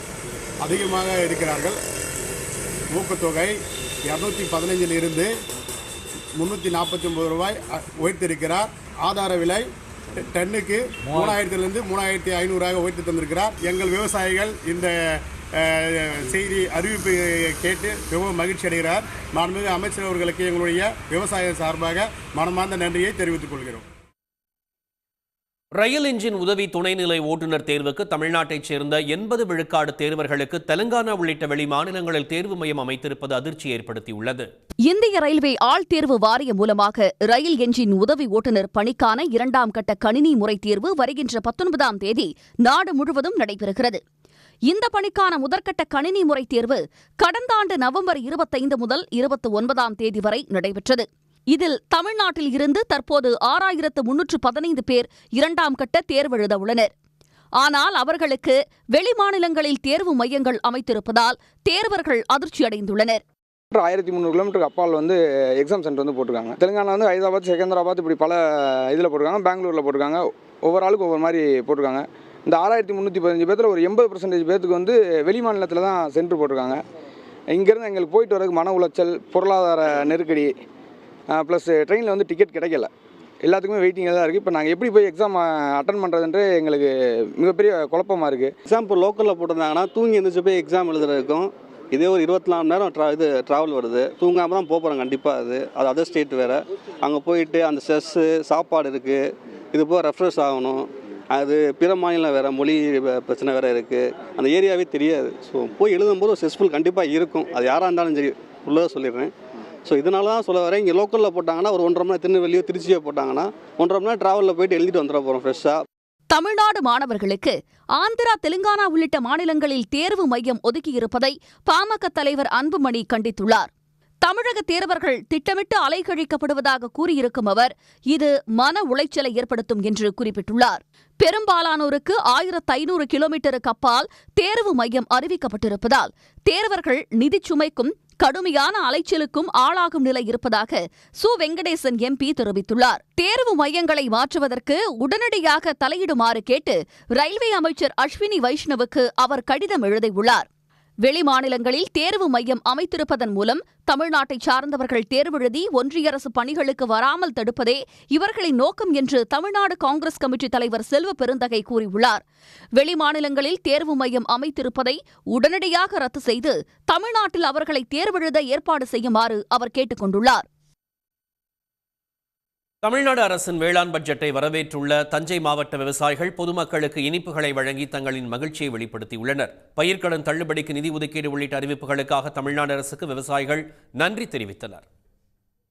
அதிகமாக இருக்கிறார்கள். ஊக்கத்தொகை 215 இருந்து 349 ரூபாய் உயர்த்திருக்கிறார். ஆதார விலை டன்னுக்கு 3000 3500 உயர்த்தி தந்திருக்கிறார். எங்கள் விவசாயிகள் இந்த செய்தி அறிவிப்பு கேட்டு மிகவும் மகிழ்ச்சி அடைகிறார். மாண்புமிகு அமைச்சர் அவர்களுக்கு எங்களுடைய விவசாய சார்பாக மனமார்ந்த நன்றியை தெரிவித்துக் கொள்கிறோம். ரயில் என்ஜின் உதவி துணைநிலை ஓட்டுநர் தேர்வுக்கு தமிழ்நாட்டைச் சேர்ந்த 80 விழுக்காடு தேர்வர்களுக்கு தெலங்கானா உள்ளிட்ட வெளி மாநிலங்களில் தேர்வு மையம் அமைத்திருப்பது அதிர்ச்சி ஏற்படுத்தியுள்ளது. இந்திய ரயில்வே ஆள் தேர்வு வாரியம் மூலமாக ரயில் என்ஜின் உதவி ஓட்டுநர் பணிக்கான 2ஆம் கட்ட கணினி முறை தேர்வு வருகின்ற 19ஆம் தேதி நாடு முழுவதும் நடைபெறுகிறது. இந்த பணிக்கான முதற்கட்ட கணினி முறை தேர்வு கடந்த ஆண்டு நவம்பர் 25 முதல் 29ஆம் தேதி வரை நடைபெற்றது. இதில் தமிழ்நாட்டில் இருந்து தற்போது 6315 பேர் 2ஆம் கட்ட தேர்வெழுத உள்ளனர். ஆனால் அவர்களுக்கு வெளிமாநிலங்களில் தேர்வு மையங்கள் அமைத்திருப்பதால் தேர்வர்கள் அதிர்ச்சியடைந்துள்ளனர். 1300 கிலோமீட்டருக்கு அப்பால் எக்ஸாம் சென்டர் போட்டிருக்காங்க. தெலுங்கானா ஹைதராபாத், செகந்திராபாத் இப்படி பல இதில் போட்டிருக்காங்க. பெங்களூரில் போட்டிருக்காங்க. ஒவ்வொரு ஆளுக்கு ஒவ்வொரு மாதிரி போட்டிருக்காங்க. இந்த 6315 பேர்த்தில் ஒரு 80% பேர்த்துக்கு வெளி மாநிலத்தில் தான் சென்டர் போட்டிருக்காங்க. இங்கேருந்து எங்களுக்கு போயிட்டு வரதுக்கு மன உளைச்சல், பொருளாதார நெருக்கடி, ப்ளஸ் ட்ரெயினில் டிக்கெட் கிடைக்கல. எல்லாத்துக்குமே வெயிட்டிங்கில் தான் இருக்குது. இப்போ நாங்கள் எப்படி போய் எக்ஸாம் அட்டன் பண்ணுறதுன்ட்டு எங்களுக்கு மிகப்பெரிய குழப்பமாக இருக்குது. எக்ஸாம் இப்போ லோக்கலில் போட்டிருந்தாங்கன்னா தூங்கி எழுந்திரிச்சு போய் எக்ஸாம் எழுதுறதுக்கும் இதே ஒரு 24 மணி நேரம் ட்ராவல் வருது. தூங்காமல் தான் போகிறோம் கண்டிப்பாக. அது அதர் ஸ்டேட் வேறு. அங்கே போயிட்டு அந்த ஸ்ட்ரெஸ்ஸு, சாப்பாடு இருக்குது, இது போக ரெஃப்ரெஷ் ஆகணும். அது பிற மாநிலம் வேறு, மொழி பிரச்சனை வேறு இருக்குது. அந்த ஏரியாவே தெரியாது. ஸோ போய் எழுதும்போது ஒரு ஸ்ட்ரெஸ்ஃபுல் கண்டிப்பாக இருக்கும். அது யாராக இருந்தாலும் சரி, உள்ளதாக சொல்லிடுறேன். ஸோ இதனால தான் சொல்ல வரேன். இங்கே லோக்கலில் போட்டாங்கன்னா ஒரு 1.5 மணி நேரம், திருநெல்வேலியோ திருச்சியோ போட்டாங்கன்னா 1.5 மணி நேரம் ட்ராவலில் போயிட்டு எழுதிட்டு வந்துட போகிறோம் ஃப்ரெஷ்ஷாக. தமிழ்நாடு மாணவர்களுக்கு ஆந்திரா, தெலுங்கானா உள்ளிட்ட மாநிலங்களில் தேர்வு மையம் ஒதுக்கியிருப்பதை பாமக தலைவர் அன்புமணி கண்டித்துள்ளார். தமிழக தேர்வர்கள் திட்டமிட்டு அலைக்கழிக்கப்படுவதாக கூறியிருக்கும் அவர் இது மன உளைச்சலை ஏற்படுத்தும் என்று குறிப்பிட்டுள்ளார். பெரும்பாலானோருக்கு 1500 கிலோமீட்டருக்கு அப்பால் தேர்வு மையம் அறிவிக்கப்பட்டிருப்பதால் தேர்வர்கள் நிதிச்சுமைக்கும் கடுமையான அலைச்சலுக்கும் ஆளாகும் நிலை இருப்பதாக சு. வெங்கடேசன் எம்பி தெரிவித்துள்ளார். தேர்வு மையங்களை மாற்றுவதற்கு உடனடியாக தலையிடுமாறு கேட்டு ரயில்வே அமைச்சர் அஸ்வினி வைஷ்ணவுக்கு அவர் கடிதம் எழுதியுள்ளார். வெளிமாநிலங்களில் தேர்வு மையம் அமைத்திருப்பதன் மூலம் தமிழ்நாட்டை சார்ந்தவர்கள் தேர்வெழுதி ஒன்றிய அரசு பணிகளுக்கு வராமல் தடுப்பதே இவர்களின் நோக்கம் என்று தமிழ்நாடு காங்கிரஸ் கமிட்டி தலைவர் செல்வ பெருந்தகை கூறியுள்ளார். வெளிமாநிலங்களில் தேர்வு மையம் அமைத்திருப்பதை உடனடியாக ரத்து செய்து தமிழ்நாட்டில் அவர்களை தேர்வெழுத ஏற்பாடு செய்யுமாறு அவர் கேட்டுக் கொண்டுள்ளார். தமிழ்நாடு அரசின் வேளாண் பட்ஜெட்டை வரவேற்றுள்ள தஞ்சை மாவட்ட விவசாயிகள் பொதுமக்களுக்கு இனிப்புகளை வழங்கி தங்களின் மகிழ்ச்சியை வெளிப்படுத்தியுள்ளனர். பயிர்க்கடன் தள்ளுபடிக்கு நிதி ஒதுக்கீடு உள்ளிட்ட அறிவிப்புகளுக்காக தமிழ்நாடு அரசுக்கு விவசாயிகள் நன்றி தெரிவித்தனர்.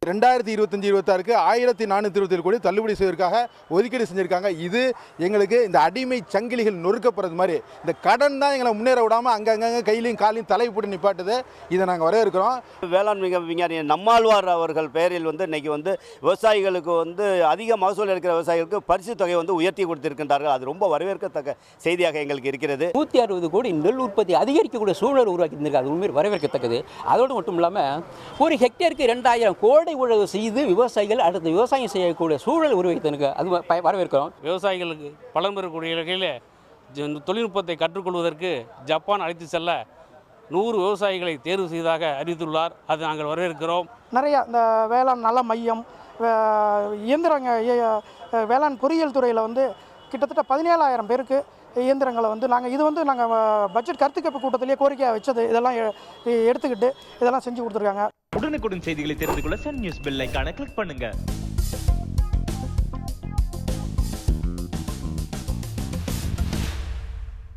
2025-26க்கு 1427 கோடி தள்ளுபடி செய்வதற்காக ஒதுக்கீடு செஞ்சிருக்காங்க. இது எங்களுக்கு இந்த அடிமை சங்கிலிகள் நொறுக்கப்படுறது மாதிரி இந்த கடன் தான் எங்களை முன்னேற விடாமல் அங்கங்கே கையிலையும் காலையும் தலை போட்டு நிப்பாட்டுது. இதை நாங்கள் வரவேற்கிறோம். வேளாண் விஞ்ஞானி நம்மாழ்வார் அவர்கள் பெயரில் இன்னைக்கு விவசாயிகளுக்கு அதிக மகசூல் இருக்கிற விவசாயிகளுக்கு பரிசு தொகை உயர்த்தி கொடுத்திருக்கின்றார்கள். அது ரொம்ப வரவேற்கத்தக்க செய்தியாக எங்களுக்கு இருக்கிறது. 160 கோடி நெல் உற்பத்தி அதிகரிக்கக்கூடிய சூழல் உருவாக்கி இருந்திருக்கு. அது உண்மையில் வரவேற்கத்தக்கது. அதோடு மட்டும் இல்லாமல் ஒரு ஹெக்டேருக்கு 2000 கோடி உழவு செய்து விவசாயிகள் அடுத்த விவசாயம் செய்யக்கூடிய சூழல் உருவாக்கித்தனுக்கு அது வரவேற்கிறோம். விவசாயிகளுக்கு பலன் பெறக்கூடிய வகையில் தொழில்நுட்பத்தை கற்றுக்கொள்வதற்கு ஜப்பான் அழைத்து செல்ல 100 விவசாயிகளை தேர்வு செய்ததாக அறிவித்துள்ளார். அது நாங்கள் வரவேற்கிறோம். நிறைய இந்த வேளாண் நல மையம் இயந்திரங்க வேளாண் பொறியியல் துறையில் கிட்டத்தட்ட 17,000 பேருக்கு இயந்திரங்களை நாங்கள் பட்ஜெட் கருத்து கேட்பு கூட்டத்திலேயே கோரிக்கையாக வச்சது. இதெல்லாம் எடுத்துக்கிட்டு இதெல்லாம் செஞ்சு கொடுத்துருக்காங்க. உடனுக்குடன் செய்திகளை தெரிந்து கொள்ள சன் நியூஸ் பெல் ஐகானை கிளிக் பண்ணுங்க.